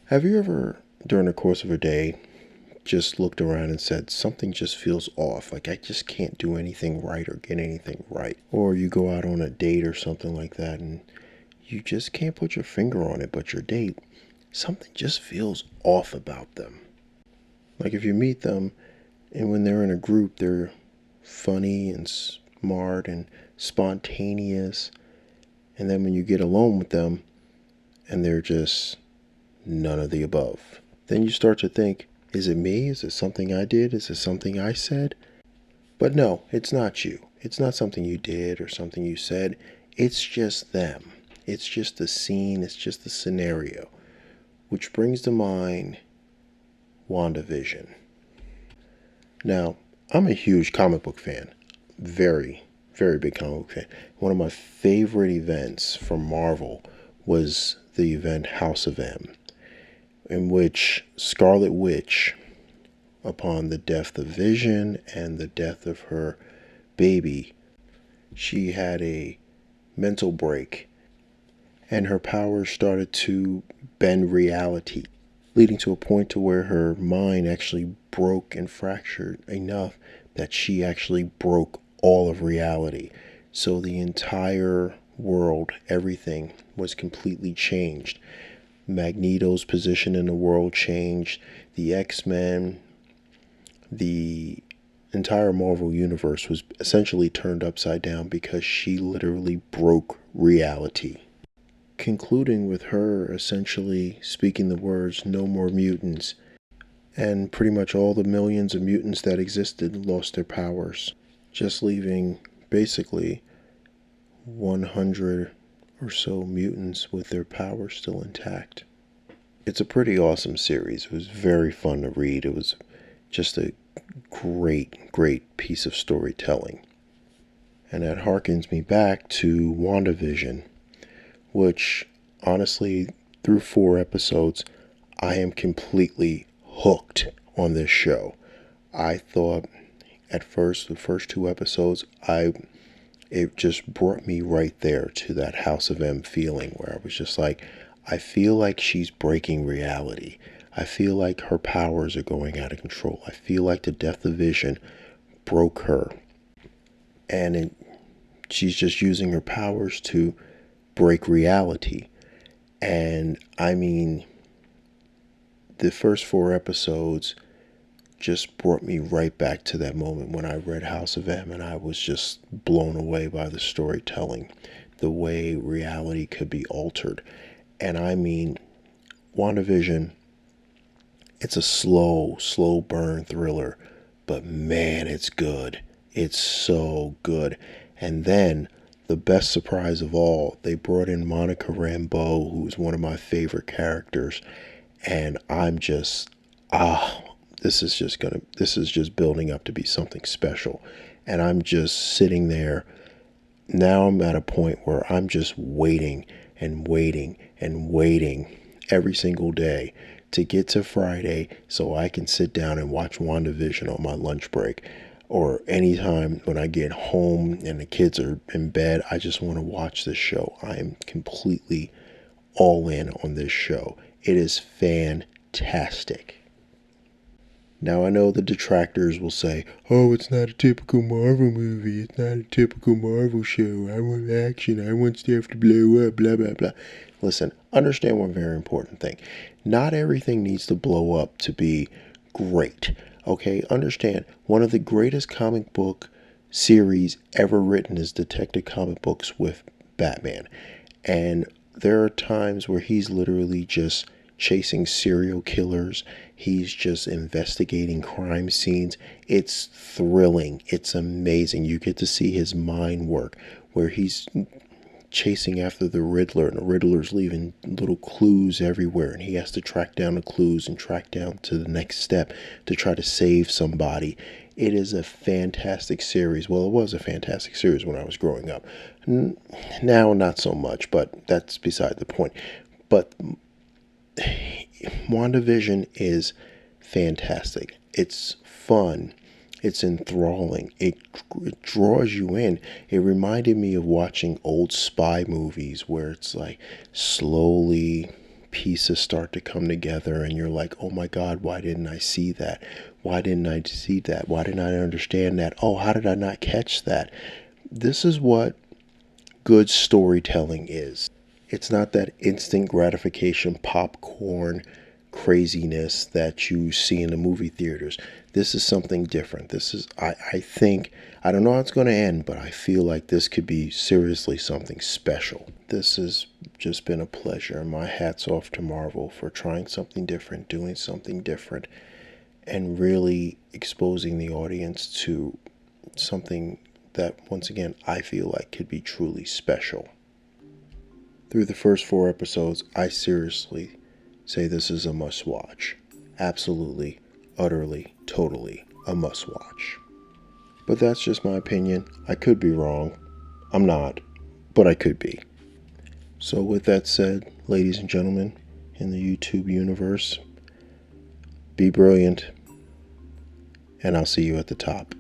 Have you ever, during the course of a day, just looked around and said, something just feels off? Like, I just can't do anything right or get anything right. Or you go out on a date or something like that and you just can't put your finger on it, but your date, something just feels off about them. Like, if you meet them and when they're in a group, they're funny and smart and spontaneous. And then when you get alone with them and they're just none of the above, then you start to think, is it me? Is it something I did? Is it something I said? But no, it's not you. It's not something you did or something you said. It's just them. It's just the scene. It's just the scenario. Which brings to mind WandaVision. Now, I'm a huge comic book fan. Very, very big comic book fan. One of my favorite events from Marvel was the event House of M, in which Scarlet Witch, upon the death of Vision and the death of her baby, she had a mental break and her powers started to bend reality, leading to a point to where her mind actually broke and fractured enough that she actually broke all of reality. So the entire world, everything was completely changed. Magneto's position in the world changed. The X-Men, the entire Marvel universe was essentially turned upside down because she literally broke reality. Concluding with her essentially speaking the words, "No more mutants," and pretty much all the millions of mutants that existed lost their powers, just leaving basically 100 or so mutants with their powers still intact. It's a pretty awesome series. It was very fun to read. It was just a great piece of storytelling. And that harkens me back to WandaVision, which honestly, through 4 episodes, I am completely hooked on this show. I thought at first, the first 2 episodes, it just brought me right there to that House of M feeling where I was just like, I feel like she's breaking reality. I feel like her powers are going out of control. I feel like the death of Vision broke her. And she's just using her powers to break reality. And I mean, the first 4 episodes just brought me right back to that moment when I read House of M, and I was just blown away by the storytelling, the way reality could be altered. And I mean, WandaVision, it's a slow burn thriller, but man, it's good. It's so good. And then the best surprise of all, they brought in Monica Rambeau, who's one of my favorite characters, and I'm just this is just building up to be something special. And I'm just sitting there. Now I'm at a point where I'm just waiting and waiting and waiting every single day to get to Friday so I can sit down and watch WandaVision on my lunch break. Or anytime when I get home and the kids are in bed, I just want to watch this show. I am completely all in on this show. It is fantastic. Now I know the detractors will say, oh, it's not a typical Marvel movie. It's not a typical Marvel show. I want action. I want stuff to blow up, blah, blah, blah. Listen, understand one very important thing. Not everything needs to blow up to be great. Okay, understand, one of the greatest comic book series ever written is Detective Comic Books with Batman. And there are times where he's literally just chasing serial killers. He's just investigating crime scenes. It's thrilling. It's amazing. You get to see his mind work where he's chasing after the Riddler, and the Riddler's leaving little clues everywhere, and he has to track down the clues and track down to the next step to try to save somebody. It is a fantastic series. Well, it was a fantastic series when I was growing up. Now, not so much, but that's beside the point. But WandaVision is fantastic. It's fun. It's enthralling. It draws you in. It reminded me of watching old spy movies where it's like slowly pieces start to come together and you're like, oh my God, why didn't I see that? Why didn't I see that? Why didn't I understand that? Oh, how did I not catch that? This is what good storytelling is. It's not that instant gratification popcorn craziness that you see in the movie theaters. This is something different. This is, I think, I don't know how it's going to end, but I feel like this could be seriously something special. This has just been a pleasure. My hat's off to Marvel for trying something different, doing something different, and really exposing the audience to something that, once again, I feel like could be truly special. Through the first 4 episodes, I seriously say this is a must-watch. Absolutely, utterly, totally a must-watch. But that's just my opinion. I could be wrong. I'm not, but I could be. So with that said, ladies and gentlemen, in the YouTube universe, be brilliant, and I'll see you at the top.